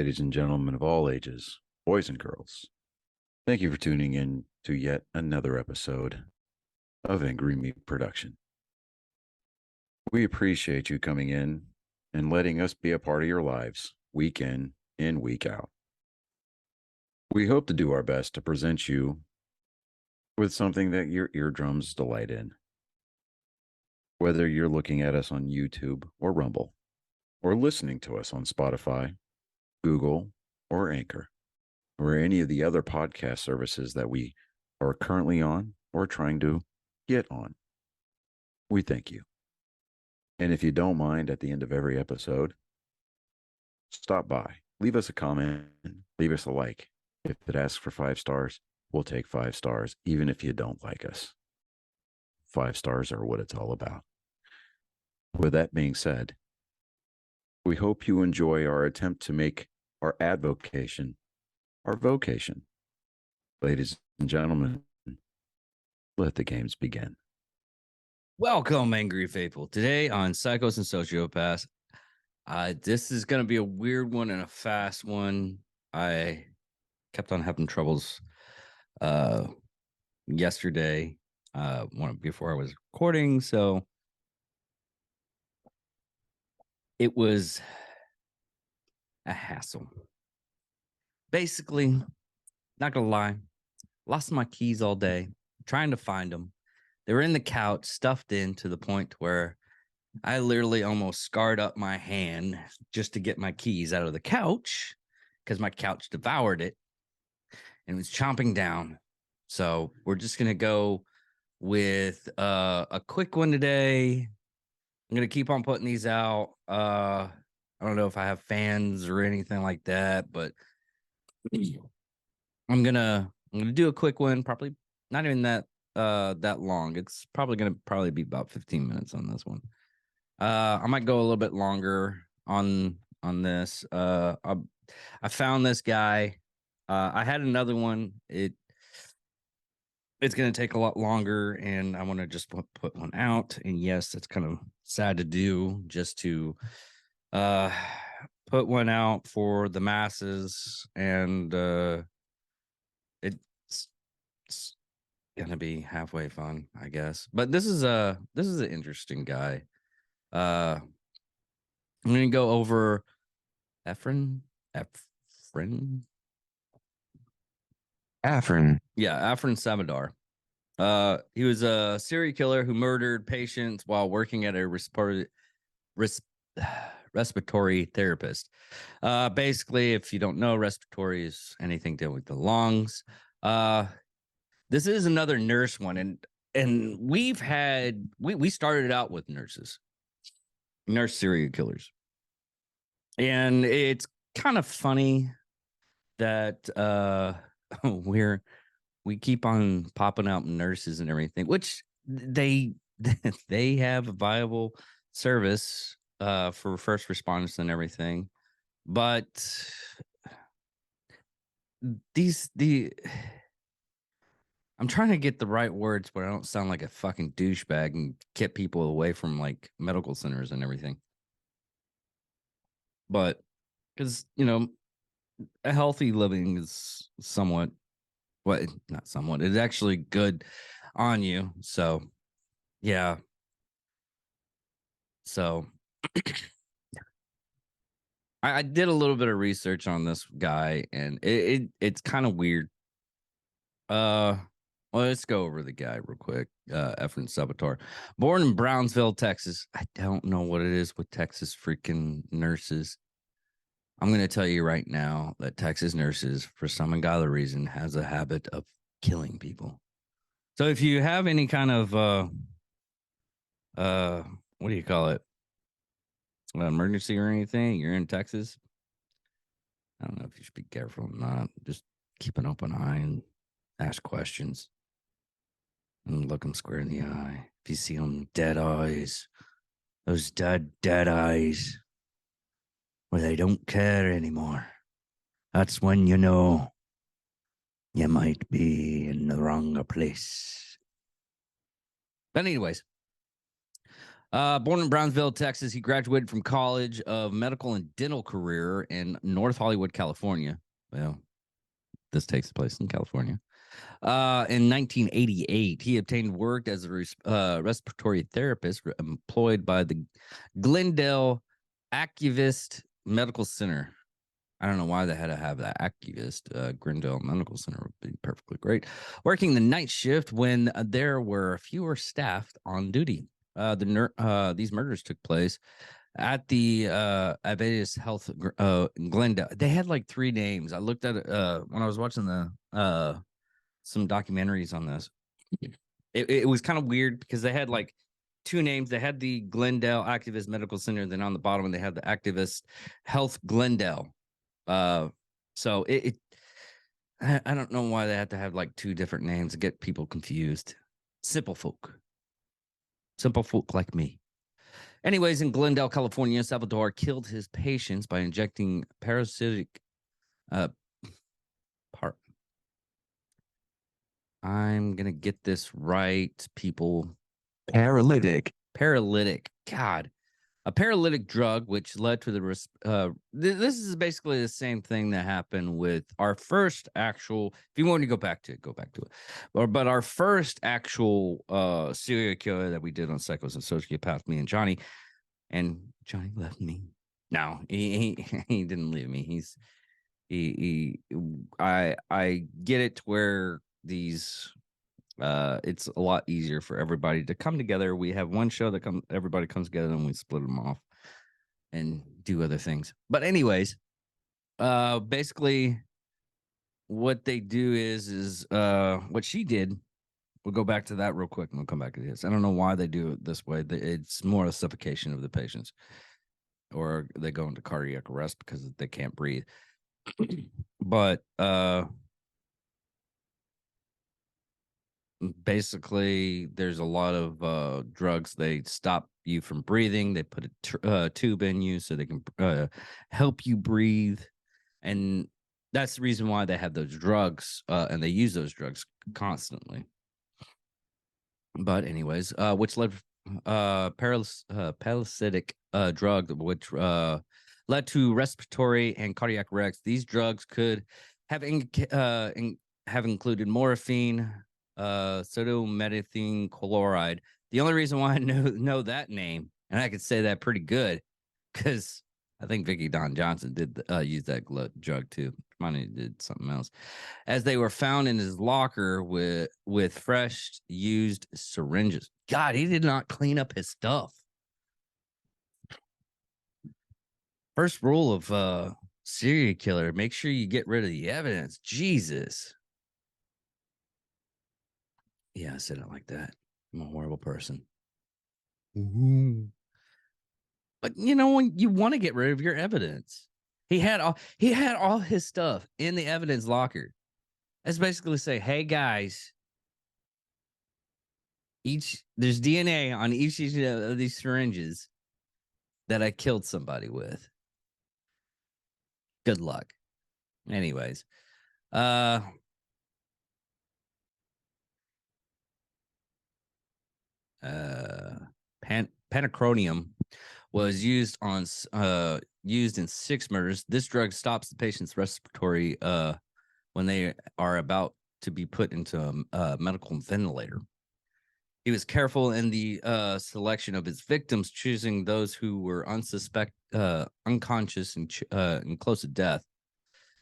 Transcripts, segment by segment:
ladies and gentlemen of all ages, boys and girls. Thank you for tuning in to yet another episode of Angry Meat Production. We appreciate you coming in and letting us be a part of your lives week in and week out. We hope to do our best to present you with something that your eardrums delight in. Whether you're looking at us on YouTube or Rumble, or listening to us on Spotify, Google, or Anchor, or any of the other podcast services that we are currently on or trying to get on. We thank you. And if you don't mind, at the end of every episode, stop by, leave us a comment, leave us a like. If it asks for 5 stars, we'll take 5 stars, even if you don't like us. 5 stars are what it's all about. With that being said, we hope you enjoy our attempt to make our advocation our vocation. Ladies and gentlemen, let the games begin. Welcome, Angry Faithful. Today on Psychos and Sociopaths, this is going to be a weird one and a fast one. I kept on having troubles yesterday before I was recording, so it was a hassle. Basically, not gonna lie, lost my keys all day trying to find them. They were in the couch, stuffed in to the point where I literally almost scarred up my hand just to get my keys out of the couch because my couch devoured it and was chomping down. So we're just gonna go with a quick one today. I'm gonna keep on putting these out. I don't know if I have fans or anything like that, but I'm gonna do a quick one, probably not even that long. It's probably gonna be about 15 minutes on this one. I might go a little bit longer on this. I found this guy. I had another one. It's gonna take a lot longer, and I want to just put one out. And yes, it's kind of sad to do, just to put one for the masses, and it's gonna be halfway fun, I guess. But this is an interesting guy. I'm gonna go over Efren. Yeah, Efren Saldivar. He was a serial killer who murdered patients while working at a respiratory therapist. Basically, if you don't know, respiratory is anything dealing with the lungs. This is another nurse one, and we started out with nurse serial killers, and it's kind of funny that we keep on popping out nurses and everything, which they have a viable service for first responders and everything, but I'm trying to get the right words, but I don't sound like a fucking douchebag and get people away from like medical centers and everything. But because, a healthy living is not somewhat, it's actually good on you. So, yeah. So I did a little bit of research on this guy, and it's kind of weird. Well, let's go over the guy real quick. Efren Saldivar, born in Brownsville, Texas. I don't know what it is with Texas freaking nurses. I'm going to tell you right now that Texas nurses, for some ungodly reason, has a habit of killing people. So if you have any kind of what do you call it? Emergency or anything, you're in Texas. I don't know if you should be careful or not. Just keep an open eye and ask questions. And look them square in the eye. If you see them dead eyes, those dead eyes, where they don't care anymore, that's when you know you might be in the wrong place. But anyways, Born in Brownsville, Texas, he graduated from College of Medical and Dental Career in North Hollywood, California. Well, this takes place in California. In 1988, he obtained work as a respiratory therapist employed by the Glendale Acuvist Medical Center. I don't know why they had to have that Acuvist. Glendale Medical Center would be perfectly great. Working the night shift when there were fewer staff on duty. These murders took place at the Avedis Health in Glendale. They had like 3 names. I looked at it when I was watching the some documentaries on this. It was kind of weird because they had like 2 names. They had the Glendale Activist Medical Center, then on the bottom they had the Activist Health Glendale. So I don't know why they had to have like 2 different names to get people confused. Simple folk like me. Anyways, in Glendale, California, Salvador killed his patients by injecting parasitic part. I'm gonna get this right, people. Paralytic. God, a paralytic drug, which led to this is basically the same thing that happened with our first actual. If you want to go back to it, but our first actual serial killer that we did on Psychos and Sociopath, me and Johnny left me. No, he didn't leave me. I get it to where these it's a lot easier for everybody to come together. We have one show that everybody comes together, and we split them off and do other things. But anyways, basically what they do is what she did. We'll go back to that real quick and we'll come back to this. I don't know why they do it this way. It's more a suffocation of the patients, or they go into cardiac arrest because they can't breathe. But basically there's a lot of drugs. They stop you from breathing. They put a tube in you so they can help you breathe, and that's the reason why they have those drugs, and they use those drugs constantly. But anyways, which led parasitic drug, which led to respiratory and cardiac wrecks. These drugs could have have included morphine, sodium chloride. The only reason why I know that name, and I could say that pretty good, because I think Vicky Don Johnson did use that drug too. Money did something else, as they were found in his locker with fresh used syringes. God, he did not clean up his stuff. First rule of serial killer: make sure you get rid of the evidence. Jesus. Yeah, I said it like that. I'm a horrible person. Mm-hmm. But you know, when you want to get rid of your evidence, he had all his stuff in the evidence locker. That's basically say, hey guys, there's DNA on each of these syringes that I killed somebody with. Good luck. Anyways, pancronium was used in 6 murders. This drug stops the patient's respiratory when they are about to be put into a medical ventilator. He was careful in the selection of his victims, choosing those who were unconscious and close to death.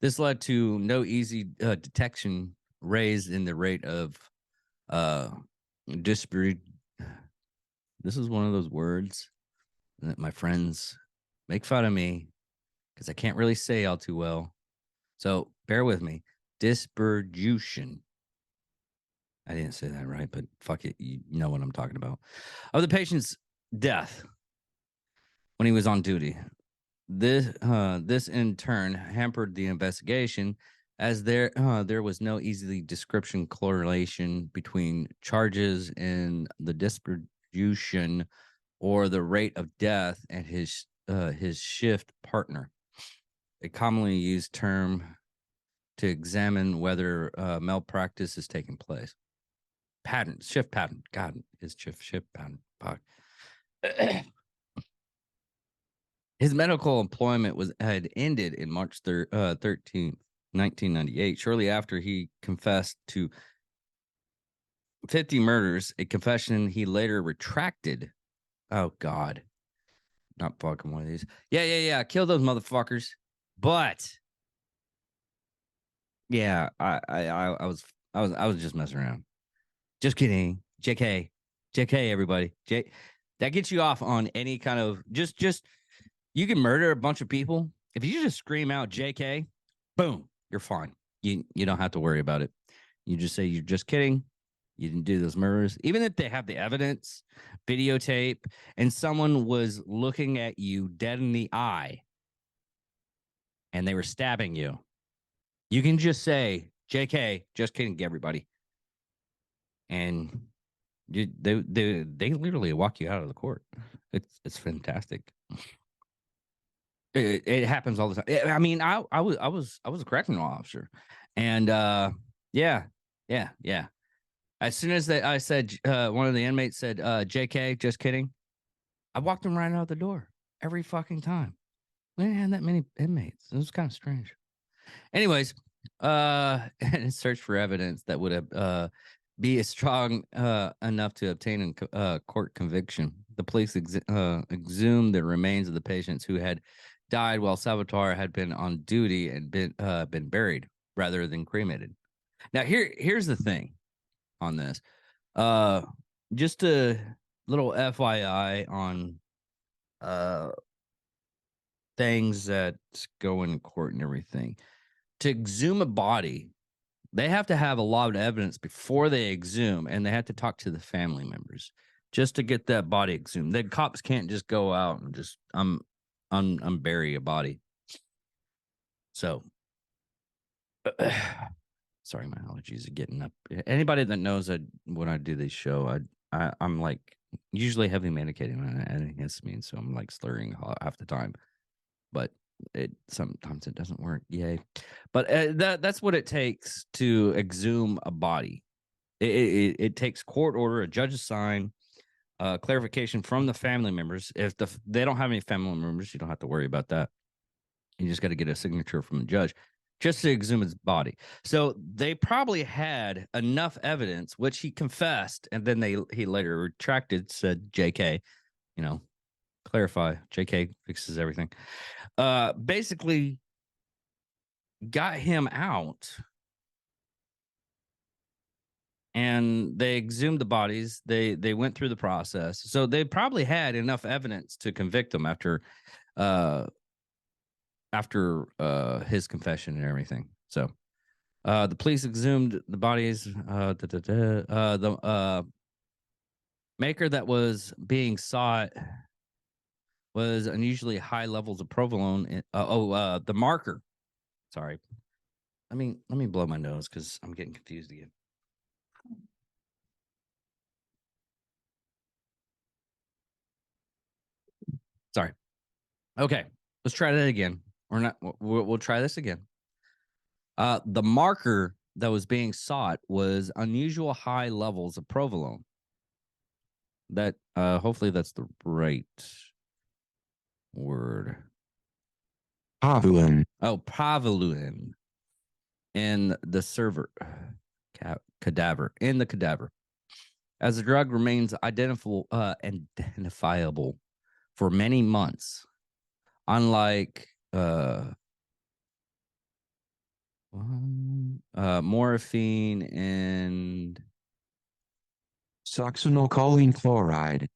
This led to no easy detection, raised in the rate of disparate. This is one of those words that my friends make fun of me because I can't really say all too well. So bear with me. Dispersion. I didn't say that right, but fuck it. You know what I'm talking about. Of the patient's death when he was on duty. This in turn hampered the investigation, as there was no easily description correlation between charges in the distribution or the rate of death and his shift partner. A commonly used term to examine whether malpractice is taking place. Shift pattern. God, his shift pattern. Fuck. His medical employment had ended in March 13th, 1998, shortly after he confessed to 50 murders, a confession he later retracted. Oh, God. Not fucking one of these. Yeah. Kill those motherfuckers. But yeah, I was just messing around. Just kidding. JK. Everybody. That gets you off on any kind of just you can murder a bunch of people. If you just scream out JK, boom, you're fine. You don't have to worry about it. You just say you're just kidding. You didn't do those murders. Even if they have the evidence, videotape, and someone was looking at you dead in the eye and they were stabbing you, you can just say, JK, just kidding, everybody. And they literally walk you out of the court. It's fantastic. It happens all the time. I mean, I was a correctional officer, and yeah. As soon as I said, one of the inmates said, JK, just kidding, I walked him right out the door every fucking time. We didn't have that many inmates. It was kind of strange. Anyways, and search for evidence that would be strong enough to obtain a court conviction. The police exhumed the remains of the patients who had died while Salvatore had been on duty and been buried rather than cremated. Now, here's the thing on this. Just a little FYI on things that go in court and everything. To exhume a body, they have to have a lot of evidence before they exhume, and they have to talk to the family members just to get that body exhumed. The cops can't just go out and just unbury a body. So sorry, my allergies are getting up. Anybody that knows that when I do this show, I'm like usually heavy medicating and against me, so I'm like slurring half the time. But sometimes it doesn't work. Yay! But that's what it takes to exhume a body. It takes court order, a judge's sign, clarification from the family members. If they don't have any family members, you don't have to worry about that. You just got to get a signature from the judge just to exhume his body. So they probably had enough evidence, which he confessed, and then he later retracted, said, JK, clarify, JK fixes everything. Basically got him out, and they exhumed the bodies. They went through the process. So they probably had enough evidence to convict him after his confession and everything. So the police exhumed the bodies. The maker that was being sought was unusually high levels of provolone. The marker. Sorry. Let me blow my nose because I'm getting confused again. Sorry. Okay, let's try that again. Or not. We'll try this again. The marker that was being sought was unusual high levels of provolone. That hopefully that's the right word. Provolone. Oh, provolone in the cadaver. In the cadaver. As the drug remains identifiable for many months, unlike morphine and Succinylcholine chloride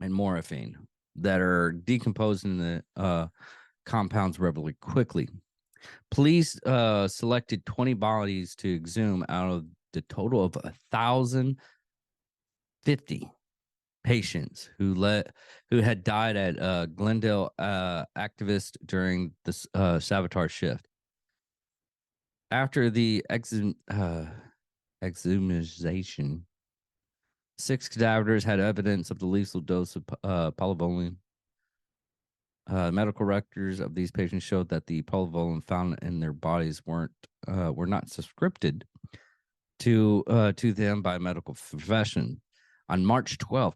and morphine that are decomposed in the compounds relatively quickly. Police selected 20 bodies to exhume out of the total of 1,050 patients who had died at Glendale activist during the Salvatore shift. After the exhumation, 6 cadavers had evidence of the lethal dose of polyvolone. Medical records of these patients showed that the polyvolone found in their bodies were not subscribed to them by medical profession. On March 12th,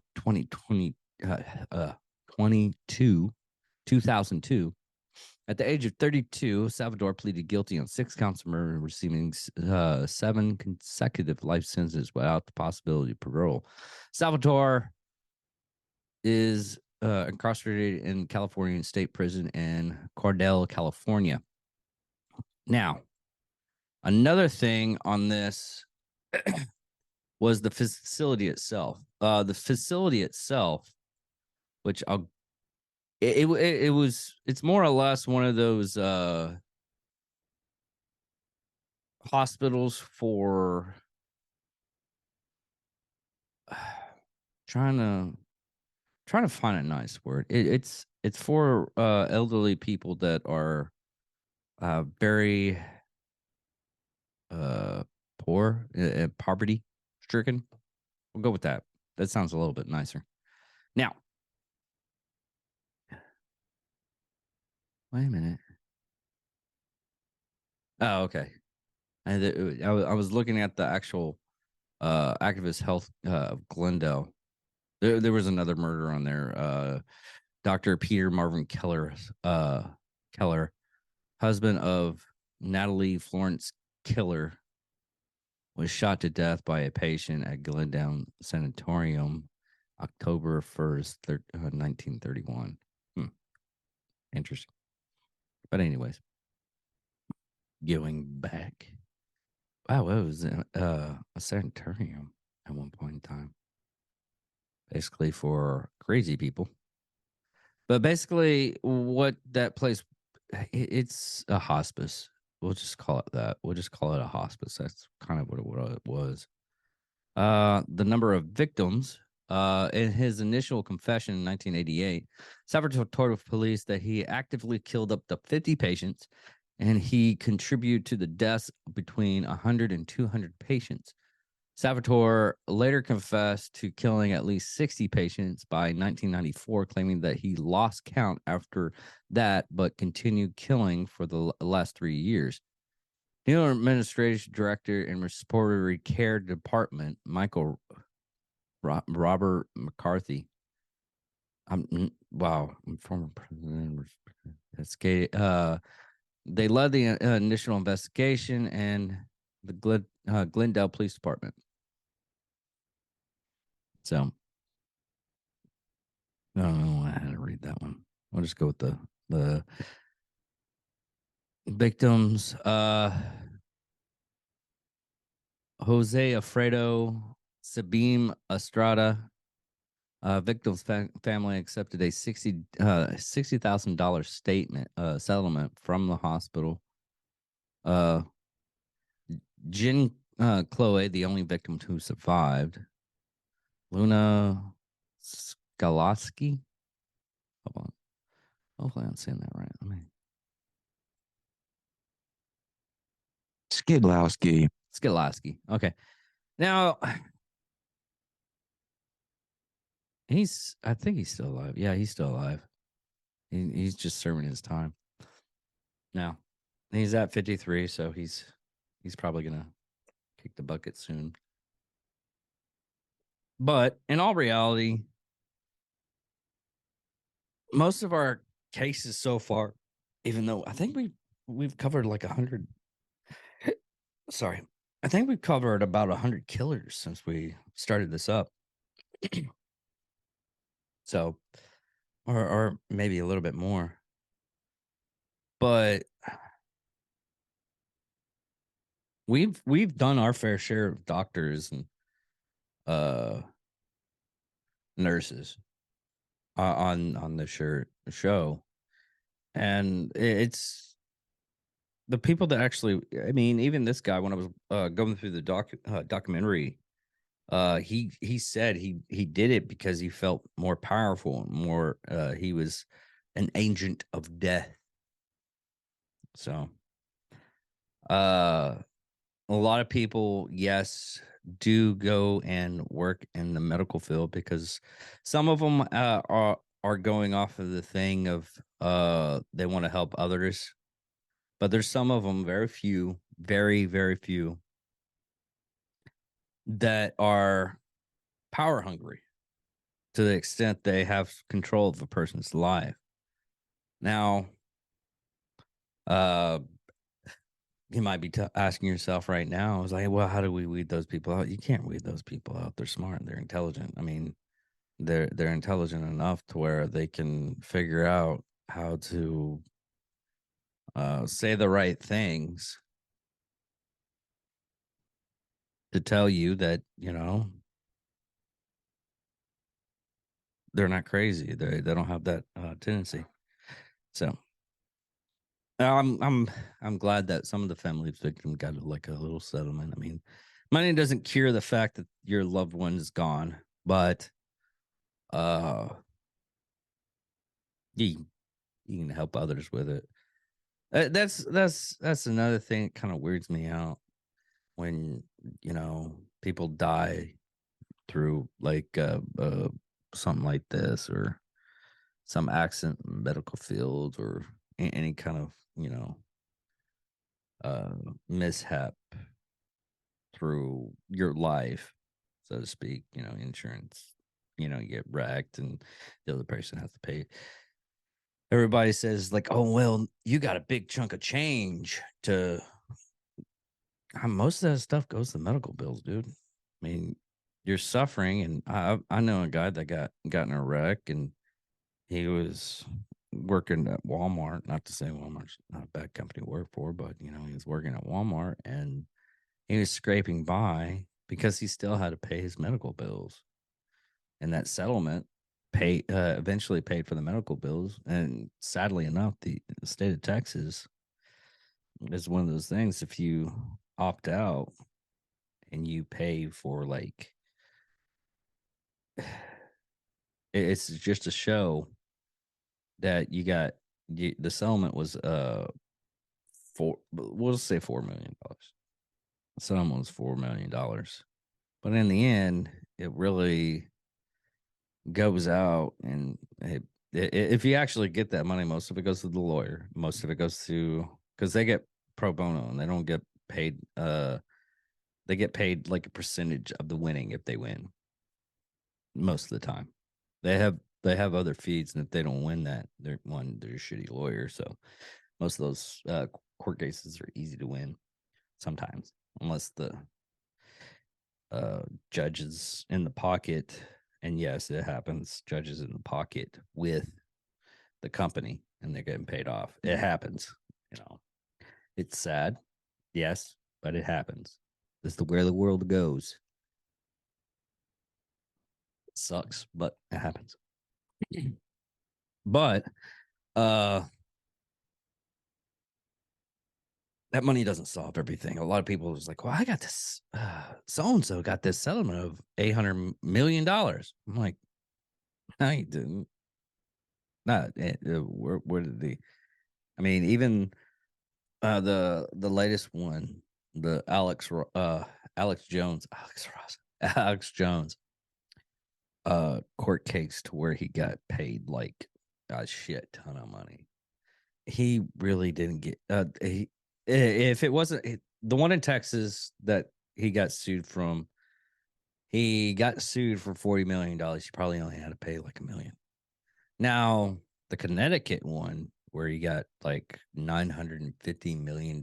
2002, at the age of 32, Salvador pleaded guilty on 6 counts of murder, receiving 7 consecutive life sentences without the possibility of parole. Salvador is incarcerated in California State Prison in Cordell, California. Now, another thing on this was the facility itself. The facility itself, which it's more or less one of those hospitals for trying to find a nice word. It's for elderly people that are very poor, poverty stricken. We'll go with that. That sounds a little bit nicer. Now, wait a minute. Oh, okay. I was looking at the actual activist health of Glendale. There was another murder on there. Dr. Peter Marvin Keller, husband of Natalie Florence Killer, was shot to death by a patient at Glendale Sanatorium October 1st, 1931. Interesting. But anyways, going back. Wow, it was a sanatorium at one point in time. Basically for crazy people. But basically what that place, it's a hospice. We'll just call it that. We'll just call it a hospice. That's kind of what it was. The number of victims, in his initial confession in 1988, Salvatore told police that he actively killed up to 50 patients, and he contributed to the deaths between 100 and 200 patients. Salvatore later confessed to killing at least 60 patients by 1994, claiming that he lost count after that, but continued killing for the last 3 years. New administration director in respiratory care department, Michael Robert McCarthy. I'm former president. They led the initial investigation and the Glendale Police Department. So I don't know how to read that one. I'll just go with the victims. Jose Alfredo Sabine Estrada. Victim's family accepted a $60,000 statement settlement from the hospital. Jen Chloe, the only victim who survived. Luna Skalaski. Hold on. Hopefully I'm saying that right. Skidlowski. Skidlowski. Okay. Now, I think he's still alive. Yeah, he's still alive. He's just serving his time. Now, he's at 53, so he's probably gonna kick the bucket soon. But in all reality, most of our cases so far, even though I think we've covered like 100. Sorry, I think we've covered about 100 killers since we started this up. So, or maybe a little bit more. But we've done our fair share of doctors and nurses on the show, and it's the people that actually, I mean, even this guy, when I was going through the documentary, he said he did it because he felt more powerful, more he was an agent of death. So a lot of people, yes, do go and work in the medical field because some of them are going off of the thing of they want to help others, but there's some of them, very few, very, very few, that are power hungry to the extent they have control of a person's life. Now, uh, you might be asking yourself right now, "Is like, well, how do we weed those people out?" You can't weed those people out. They're smart. They're intelligent. I mean, they're intelligent enough to where they can figure out how to say the right things to tell you that they're not crazy. They don't have that tendency. So I'm glad that some of the family victims got like a little settlement. I mean, money doesn't cure the fact that your loved one is gone, but uh, you you can help others with it. That's another thing that kind of weirds me out when people die through like something like this or some accident in medical field or any kind of mishap through your life, so to speak. Insurance, you get wrecked and the other person has to pay. Everybody says like, oh well, you got a big chunk of change to most of that stuff goes to medical bills, dude. I mean, you're suffering, and I know a guy that got in a wreck, and he was working at Walmart. Not to say Walmart's not a bad company to work for, but he was working at Walmart, and he was scraping by because he still had to pay his medical bills, and that settlement eventually paid for the medical bills. And sadly enough, the state of Texas is one of those things. If you opt out and you pay for like it's just a show that you got the settlement was we'll say $4 million. The settlement was $4 million, but in the end it really goes out, and if you actually get that money, most of it goes to the lawyer, most of it goes to, because they get pro bono and they don't get paid. They get paid like a percentage of the winning if they win. Most of the time, they have other fees, and if they don't win that, they're a shitty lawyer. So most of those court cases are easy to win sometimes, unless the judges in the pocket. And yes, it happens. Judges in the pocket with the company, and they're getting paid off. It happens. It's sad, yes, but it happens. That's where the world goes. It sucks, but it happens. But that money doesn't solve everything. A lot of people was like, "Well, I got this. So and so got this settlement of $800 million." I'm like, "No, you didn't. Not where did the? I mean, even the latest one, the Alex Jones, Alex Ross, Alex Jones, court case to where he got paid like a shit ton of money. He really didn't get. If it wasn't the one in Texas that he got sued from, he got sued for $40 million. He probably only had to pay like $1 million. Now the Connecticut one, where he got like $950 million.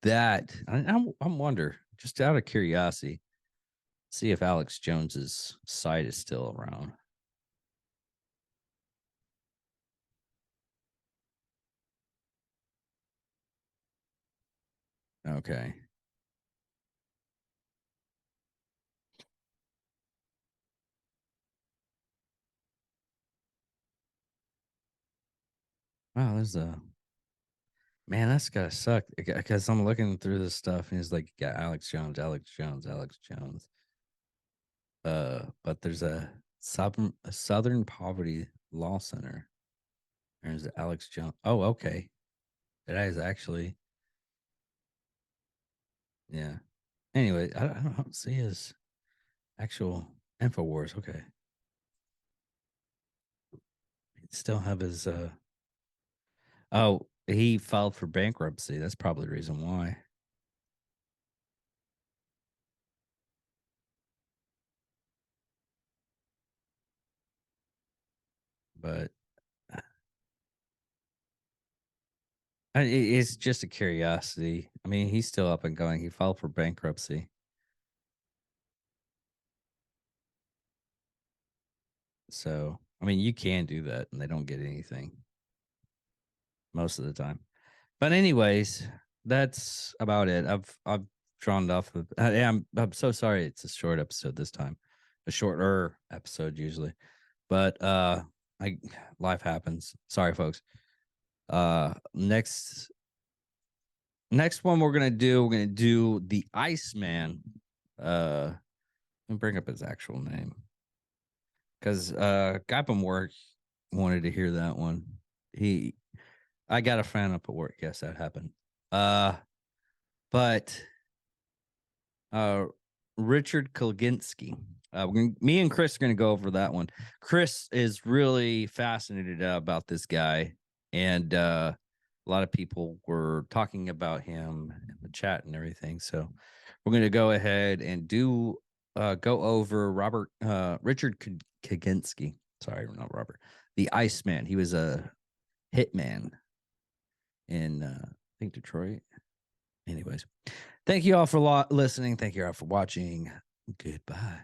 That I wonder, just out of curiosity, see if Alex Jones's site is still around. Okay. Wow, there's a man. That's gotta suck because I'm looking through this stuff and he's like, got Alex Jones, Alex Jones, Alex Jones. But there's a Southern Poverty Law Center. There's Alex Jones. Oh, okay. That is actually, yeah. Anyway, I don't see his actual InfoWars. Okay. He'd still have his oh, he filed for bankruptcy. That's probably the reason why. but it's just a curiosity. I mean, he's still up and going. He filed for bankruptcy. So, I mean, you can do that and they don't get anything most of the time. But anyways, that's about it. I've drawn off of I'm so sorry it's a short episode this time. A shorter episode usually. But life happens. Sorry folks. Next one we're gonna do the Iceman. Let me bring up his actual name. Because guy from work wanted to hear that one. I got a fan up at work. Yes, that happened. But Richard Kolginski. Me and Chris are going to go over that one. Chris is really fascinated about this guy, and a lot of people were talking about him in the chat and everything. So we're going to go ahead and go over Richard Kaginski. Sorry, not Robert. The Iceman. He was a hitman in I think Detroit. Anyways, thank you all for listening. Thank you all for watching. Goodbye.